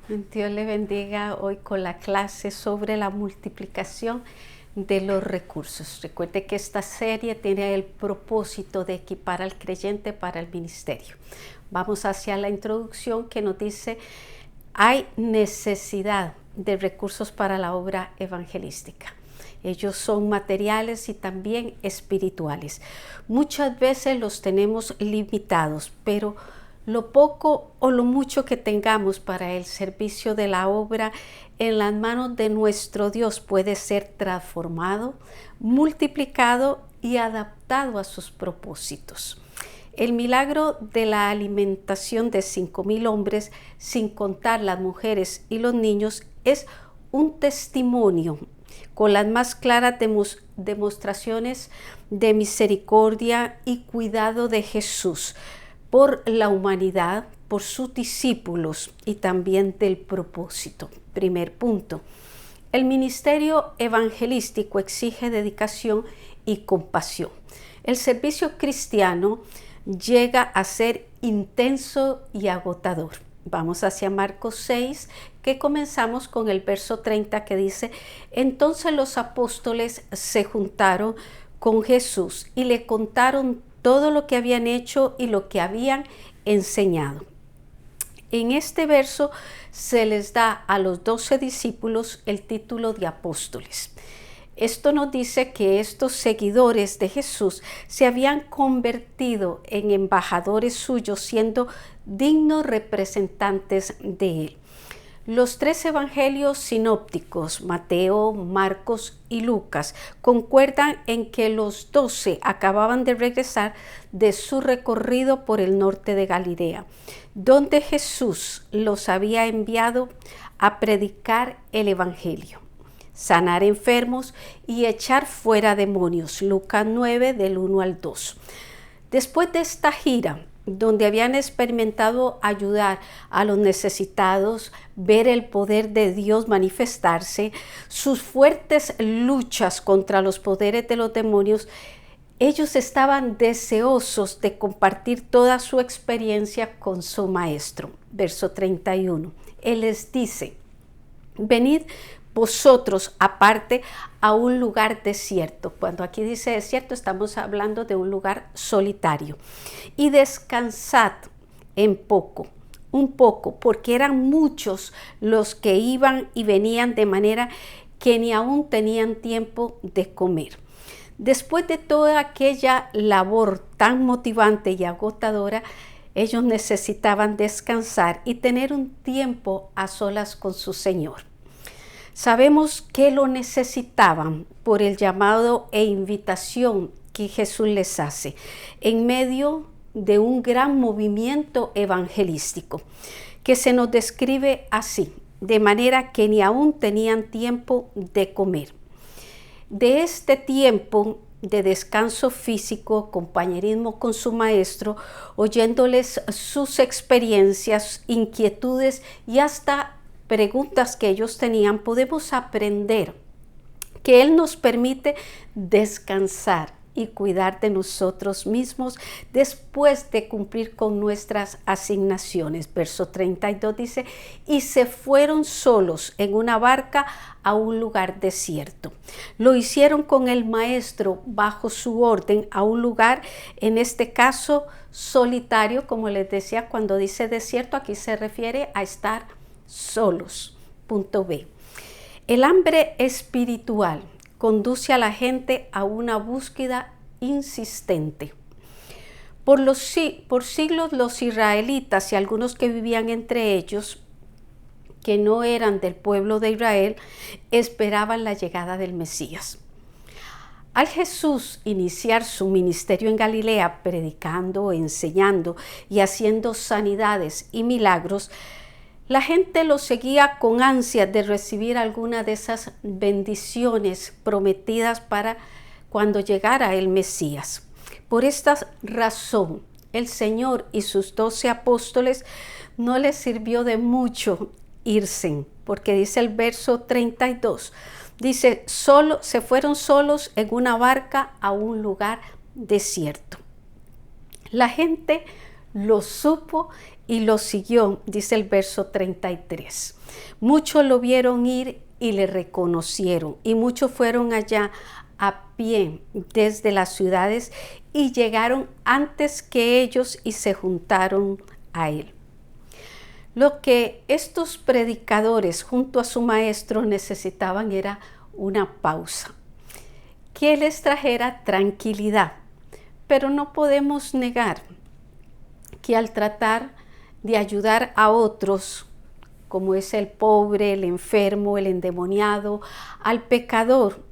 Dios le bendiga hoy con la clase sobre la multiplicación de los recursos. Recuerde que esta serie tiene el propósito de equipar al creyente para el ministerio. Vamos hacia la introducción que nos dice: hay necesidad de recursos para la obra evangelística. Ellos son materiales y también espirituales. Muchas veces los tenemos limitados, pero lo poco o lo mucho que tengamos para el servicio de la obra en las manos de nuestro Dios puede ser transformado, multiplicado y adaptado a sus propósitos. El milagro de la alimentación de 5,000 hombres, sin contar las mujeres y los niños, es un testimonio con las más claras demostraciones de misericordia y cuidado de Jesús por la humanidad, por sus discípulos y también del propósito. Primer punto: el ministerio evangelístico exige dedicación y compasión. El servicio cristiano llega a ser intenso y agotador. Vamos hacia Marcos 6, que comenzamos con el verso 30, que dice: entonces los apóstoles se juntaron con Jesús y le contaron todo lo que habían hecho y lo que habían enseñado. En este verso se les da a los 12 discípulos el título de apóstoles. Esto nos dice que estos seguidores de Jesús se habían convertido en embajadores suyos, siendo dignos representantes de él. Los 3 evangelios sinópticos, Mateo, Marcos y Lucas, concuerdan en que los 12 acababan de regresar de su recorrido por el norte de Galilea, donde Jesús los había enviado a predicar el evangelio, sanar enfermos y echar fuera demonios. Lucas 9, del 1 al 2. Después de esta gira, donde habían experimentado ayudar a los necesitados, ver el poder de Dios manifestarse, sus fuertes luchas contra los poderes de los demonios, ellos estaban deseosos de compartir toda su experiencia con su maestro. Verso 31. Él les dice: venid vosotros aparte a un lugar desierto. Cuando aquí dice desierto, estamos hablando de un lugar solitario. Y descansad un poco, porque eran muchos los que iban y venían, de manera que ni aún tenían tiempo de comer. Después de toda aquella labor tan motivante y agotadora, ellos necesitaban descansar y tener un tiempo a solas con su Señor. Sabemos que lo necesitaban por el llamado e invitación que Jesús les hace en medio de un gran movimiento evangelístico, que se nos describe así: de manera que ni aún tenían tiempo de comer. De este tiempo de descanso físico, compañerismo con su maestro, oyéndoles sus experiencias, inquietudes y hasta preguntas que ellos tenían, podemos aprender que Él nos permite descansar y cuidar de nosotros mismos después de cumplir con nuestras asignaciones. Verso 32 dice: y se fueron solos en una barca a un lugar desierto. Lo hicieron con el maestro bajo su orden, a un lugar, en este caso solitario. Como les decía, cuando dice desierto, aquí se refiere a estar solos. Punto B. El hambre espiritual conduce a la gente a una búsqueda insistente. Por siglos los israelitas y algunos que vivían entre ellos, que no eran del pueblo de Israel, esperaban la llegada del Mesías. Al Jesús iniciar su ministerio en Galilea, predicando, enseñando y haciendo sanidades y milagros, la gente lo seguía con ansia de recibir alguna de esas bendiciones prometidas para cuando llegara el Mesías. Por esta razón, el Señor y sus 12 apóstoles no les sirvió de mucho irse, porque dice el verso 32, dice: se fueron solos en una barca a un lugar desierto. La gente lo supo y lo siguió, dice el verso 33. Muchos lo vieron ir y le reconocieron, y muchos fueron allá a pie desde las ciudades y llegaron antes que ellos y se juntaron a él. Lo que estos predicadores junto a su maestro necesitaban era una pausa, que les trajera tranquilidad. Pero no podemos negar que al tratar de ayudar a otros, como es el pobre, el enfermo, el endemoniado, al pecador,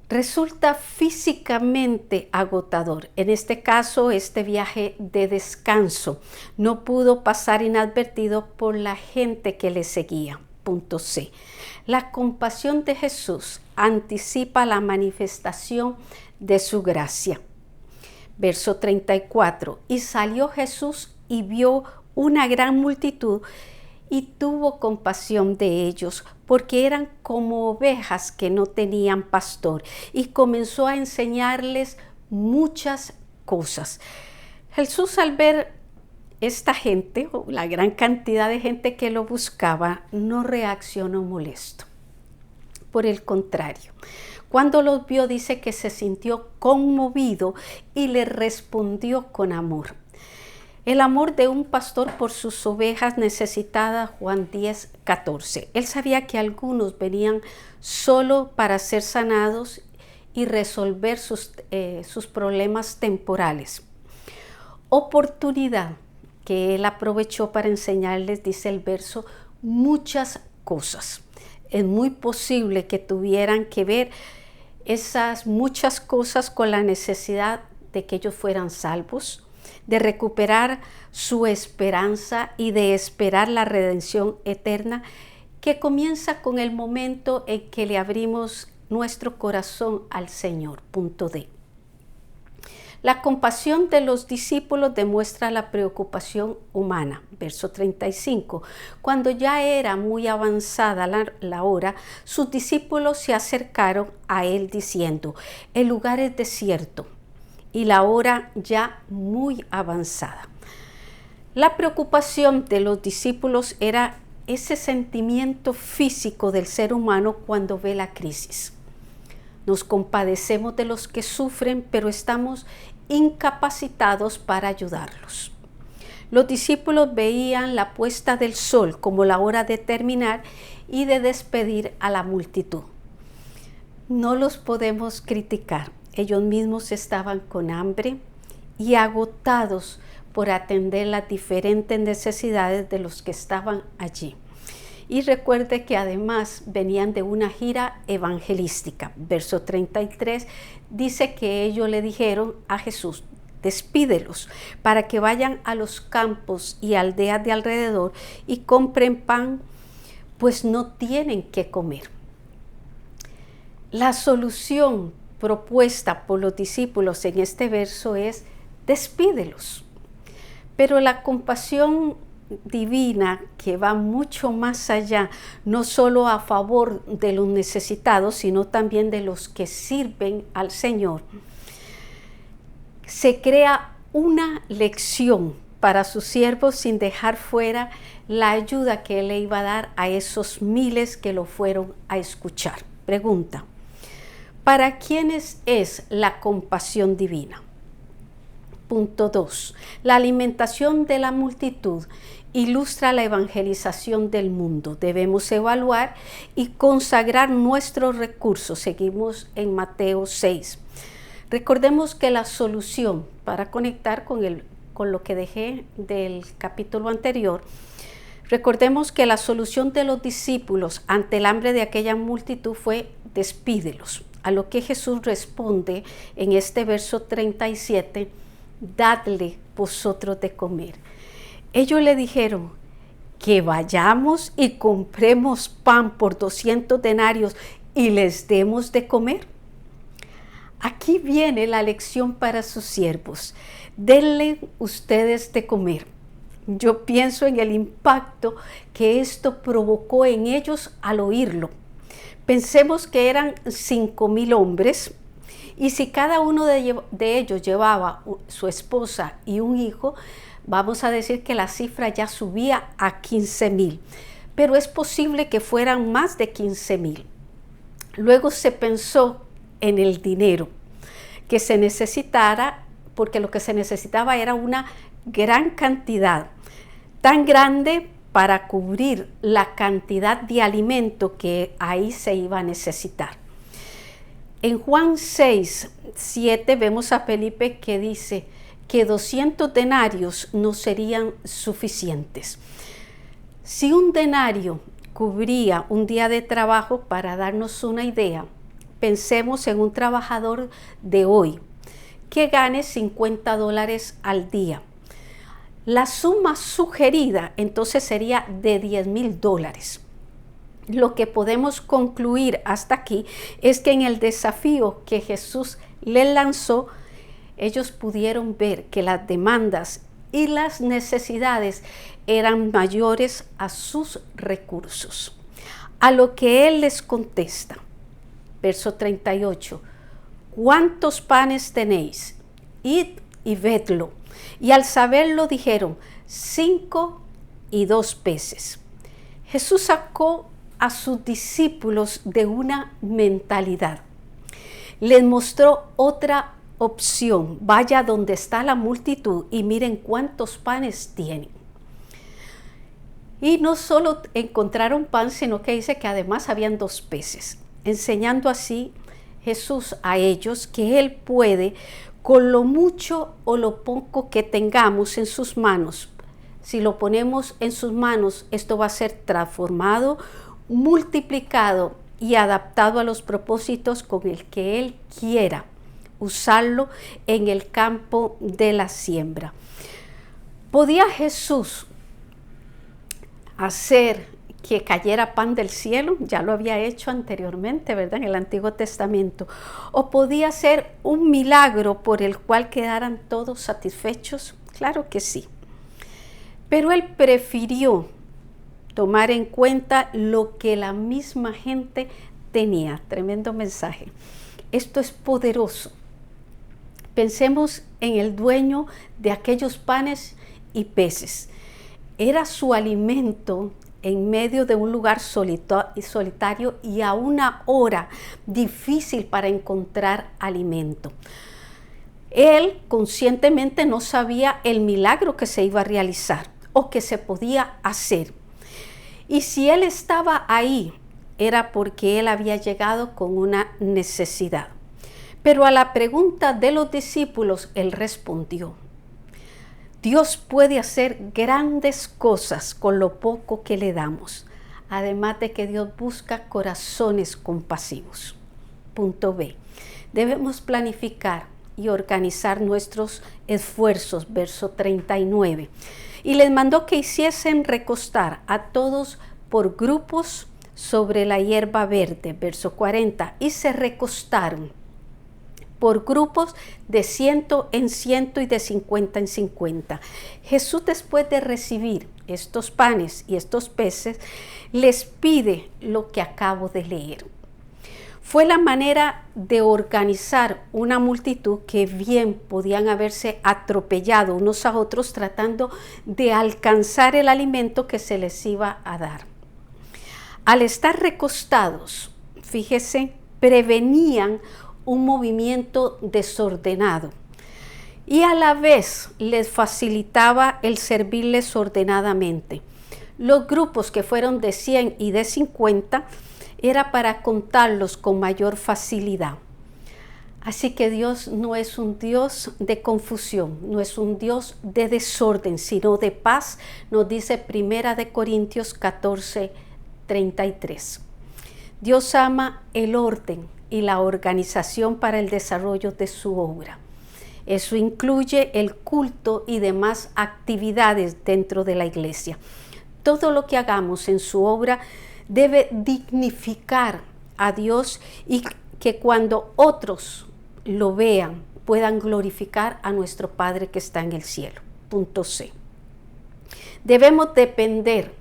resulta físicamente agotador. En este caso, este viaje de descanso no pudo pasar inadvertido por la gente que le seguía. Punto C. La compasión de Jesús anticipa la manifestación de su gracia. Verso 34. Y salió Jesús y vio una gran multitud y tuvo compasión de ellos, porque eran como ovejas que no tenían pastor, y comenzó a enseñarles muchas cosas. Jesús, al ver esta gente, o la gran cantidad de gente que lo buscaba, no reaccionó molesto. Por el contrario, cuando los vio, dice que se sintió conmovido y le respondió con amor. El amor de un pastor por sus ovejas necesitadas, Juan 10:14. Él sabía que algunos venían solo para ser sanados y resolver sus problemas temporales. Oportunidad que él aprovechó para enseñarles, dice el verso, muchas cosas. Es muy posible que tuvieran que ver esas muchas cosas con la necesidad de que ellos fueran salvos, de recuperar su esperanza y de esperar la redención eterna, que comienza con el momento en que le abrimos nuestro corazón al Señor. Punto D. La compasión de los discípulos demuestra la preocupación humana. Verso 35. Cuando ya era muy avanzada la hora, sus discípulos se acercaron a él diciendo: el lugar es desierto y la hora ya muy avanzada. La preocupación de los discípulos era ese sentimiento físico del ser humano cuando ve la crisis. Nos compadecemos de los que sufren, pero estamos incapacitados para ayudarlos. Los discípulos veían la puesta del sol como la hora de terminar y de despedir a la multitud. No los podemos criticar. Ellos mismos estaban con hambre y agotados por atender las diferentes necesidades de los que estaban allí. Y recuerde que además venían de una gira evangelística. Verso 33 dice que ellos le dijeron a Jesús: despídelos para que vayan a los campos y aldeas de alrededor y compren pan, pues no tienen qué comer. La solución propuesta por los discípulos en este verso es: despídelos. Pero la compasión divina, que va mucho más allá, no solo a favor de los necesitados, sino también de los que sirven al Señor, se crea una lección para sus siervos sin dejar fuera la ayuda que Él le iba a dar a esos miles que lo fueron a escuchar. Pregunta: ¿para quiénes es la compasión divina? Punto 2. La alimentación de la multitud ilustra la evangelización del mundo. Debemos evaluar y consagrar nuestros recursos. Seguimos en Mateo 6. Recordemos que la solución, para conectar con lo que dejé del capítulo anterior, recordemos que la solución de los discípulos ante el hambre de aquella multitud fue: despídelos. A lo que Jesús responde en este verso 37, dadle vosotros de comer. Ellos le dijeron: que vayamos y compremos pan por 200 denarios y les demos de comer. Aquí viene la lección para sus siervos: denle ustedes de comer. Yo pienso en el impacto que esto provocó en ellos al oírlo. Pensemos que eran 5,000 hombres, y si cada uno de ellos llevaba su esposa y un hijo, Vamos a decir que la cifra ya subía a 15,000, pero es posible que fueran más de 15,000. Luego se pensó en el dinero que se necesitara, porque lo que se necesitaba era una gran cantidad, tan grande para cubrir la cantidad de alimento que ahí se iba a necesitar. En Juan 6:7 vemos a Felipe que dice que 200 denarios no serían suficientes. Si un denario cubría un día de trabajo, para darnos una idea, pensemos en un trabajador de hoy que gane $50 al día. La suma sugerida entonces sería de $10,000. Lo que podemos concluir hasta aquí es que en el desafío que Jesús les lanzó, ellos pudieron ver que las demandas y las necesidades eran mayores a sus recursos. A lo que Él les contesta, verso 38, ¿cuántos panes tenéis? Id y vedlo. Y al saberlo dijeron, 5 y 2 peces. Jesús sacó a sus discípulos de una mentalidad. Les mostró otra opción. Vaya donde está la multitud y miren cuántos panes tienen. Y no solo encontraron pan, sino que dice que además habían 2 peces, enseñando así Jesús a ellos que Él puede, con lo mucho o lo poco que tengamos en sus manos, si lo ponemos en sus manos, esto va a ser transformado, multiplicado y adaptado a los propósitos con el que Él quiera usarlo en el campo de la siembra. ¿Podía Jesús hacer que cayera pan del cielo? Ya lo había hecho anteriormente, ¿verdad? En el Antiguo Testamento. ¿O podía ser un milagro por el cual quedaran todos satisfechos? Claro que sí. Pero Él prefirió tomar en cuenta lo que la misma gente tenía. Tremendo mensaje. Esto es poderoso. Pensemos en el dueño de aquellos panes y peces. Era su alimento en medio de un lugar solitario y a una hora difícil para encontrar alimento. Él conscientemente no sabía el milagro que se iba a realizar o que se podía hacer. Y si él estaba ahí, era porque él había llegado con una necesidad. Pero a la pregunta de los discípulos, él respondió: Dios puede hacer grandes cosas con lo poco que le damos, además de que Dios busca corazones compasivos. Punto B. Debemos planificar y organizar nuestros esfuerzos, verso 39. Y les mandó que hiciesen recostar a todos por grupos sobre la hierba verde, verso 40, y se recostaron por grupos de 100 en 100 y de 50 en 50. Jesús, después de recibir estos panes y estos peces, les pide lo que acabo de leer. Fue la manera de organizar una multitud que bien podían haberse atropellado unos a otros tratando de alcanzar el alimento que se les iba a dar. Al estar recostados, fíjese, prevenían un movimiento desordenado y a la vez les facilitaba el servirles ordenadamente. Los grupos que fueron de 100 y de 50 era para contarlos con mayor facilidad. Así que Dios no es un Dios de confusión, no es un Dios de desorden, sino de paz, nos dice 1 Corintios 14:33. Dios ama el orden y la organización para el desarrollo de su obra. Eso incluye el culto y demás actividades dentro de la iglesia. Todo lo que hagamos en su obra debe dignificar a Dios y que cuando otros lo vean puedan glorificar a nuestro Padre que está en el cielo. Punto C. Debemos depender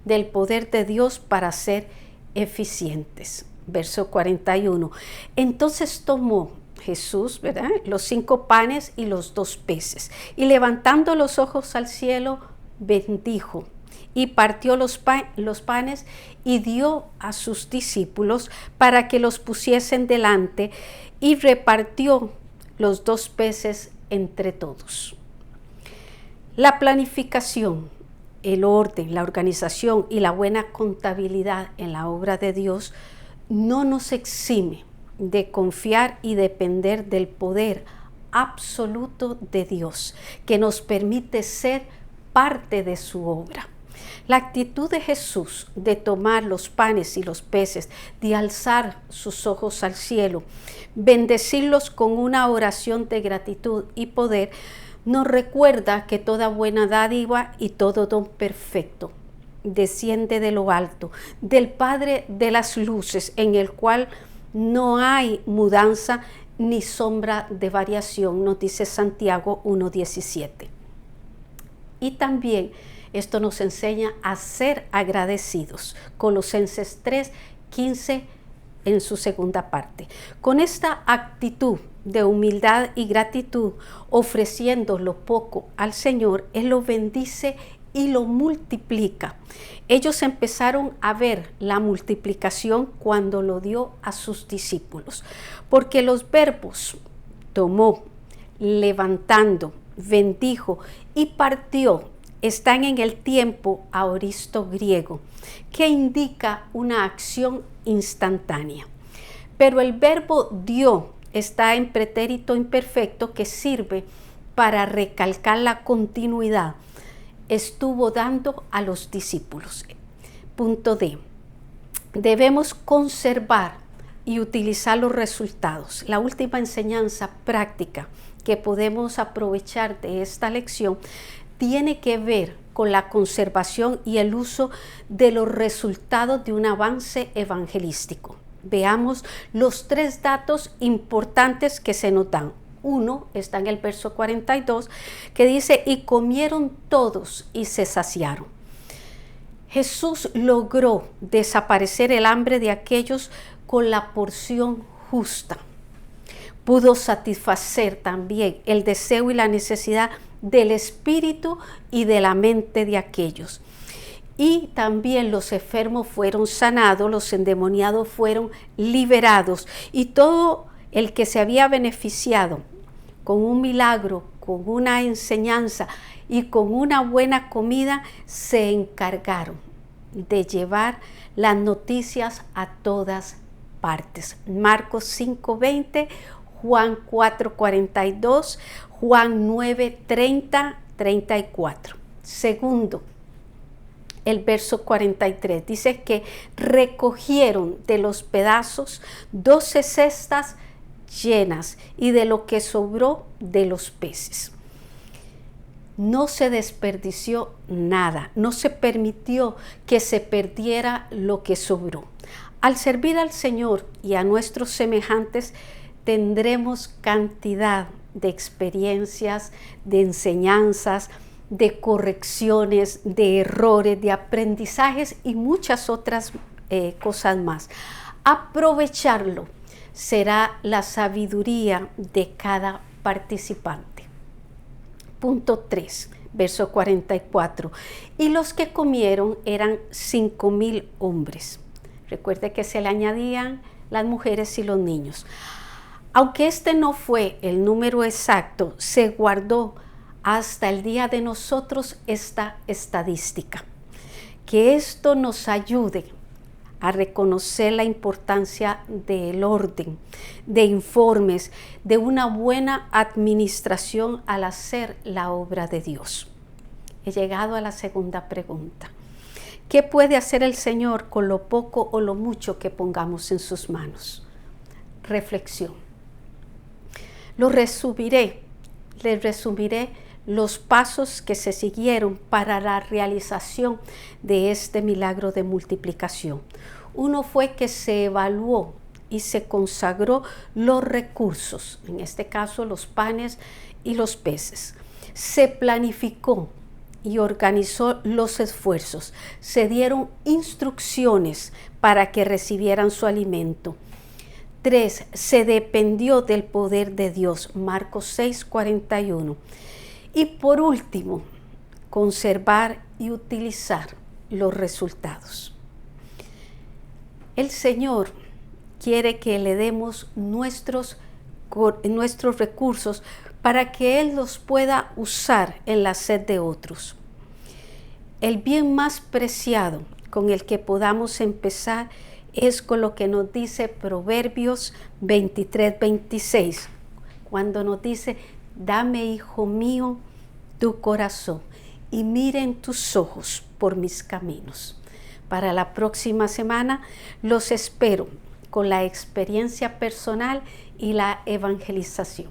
del poder de Dios para ser eficientes. Verso 41. Entonces tomó Jesús, ¿verdad? Los 5 panes y los 2 peces. Y levantando los ojos al cielo, bendijo y partió los panes y dio a sus discípulos para que los pusiesen delante, y repartió los 2 peces entre todos. La planificación, el orden, la organización y la buena contabilidad en la obra de Dios no nos exime de confiar y depender del poder absoluto de Dios, que nos permite ser parte de su obra. La actitud de Jesús de tomar los panes y los peces, de alzar sus ojos al cielo, bendecirlos con una oración de gratitud y poder, nos recuerda que toda buena dádiva y todo don perfecto desciende de lo alto, del Padre de las luces, en el cual no hay mudanza ni sombra de variación, nos dice Santiago 1:17. Y también esto nos enseña a ser agradecidos. Colosenses 3:15 en su segunda parte. Con esta actitud de humildad y gratitud, ofreciendo lo poco al Señor, Él lo bendice y lo multiplica. Ellos empezaron a ver la multiplicación cuando lo dio a sus discípulos, porque los verbos tomó, levantando, bendijo y partió están en el tiempo aoristo griego, que indica una acción instantánea. Pero el verbo dio está en pretérito imperfecto, que sirve para recalcar la continuidad. Estuvo dando a los discípulos. Punto D. Debemos conservar y utilizar los resultados. La última enseñanza práctica que podemos aprovechar de esta lección tiene que ver con la conservación y el uso de los resultados de un avance evangelístico. Veamos los 3 datos importantes que se nos dan. Uno está en el verso 42, que dice: y comieron todos y se saciaron. Jesús logró desaparecer el hambre de aquellos con la porción justa. Pudo satisfacer también el deseo y la necesidad del espíritu y de la mente de aquellos. Y también los enfermos fueron sanados, los endemoniados fueron liberados, y todo el que se había beneficiado con un milagro, con una enseñanza y con una buena comida, se encargaron de llevar las noticias a todas partes. Marcos 5:20, Juan 4:42, Juan 9:30, 34. Segundo, el verso 43 dice que recogieron de los pedazos 12 cestas llenas, y de lo que sobró de los peces. No se desperdició nada, no se permitió que se perdiera lo que sobró. Al servir al Señor y a nuestros semejantes, tendremos cantidad de experiencias, de enseñanzas, de correcciones, de errores, de aprendizajes y muchas otras cosas más. Aprovecharlo será la sabiduría de cada participante. Punto 3, verso 44. Y los que comieron eran 5,000 hombres. Recuerde que se le añadían las mujeres y los niños. Aunque este no fue el número exacto, se guardó hasta el día de nosotros esta estadística. Que esto nos ayude a reconocer la importancia del orden, de informes, de una buena administración al hacer la obra de Dios. He llegado a la segunda pregunta. ¿Qué puede hacer el Señor con lo poco o lo mucho que pongamos en sus manos? Reflexión. Les resumiré los pasos que se siguieron para la realización de este milagro de multiplicación. Uno fue que se evaluó y se consagró los recursos, en este caso los panes y los peces. Se planificó y organizó los esfuerzos. Se dieron instrucciones para que recibieran su alimento. 3. Se dependió del poder de Dios. Marcos 6:41. Y por último, conservar y utilizar los resultados. El Señor quiere que le demos nuestros recursos para que Él los pueda usar en la sed de otros. El bien más preciado con el que podamos empezar es con lo que nos dice Proverbios 23:26, cuando nos dice: dame, hijo mío, tu corazón y miren tus ojos por mis caminos. Para la próxima semana los espero con la experiencia personal y la evangelización.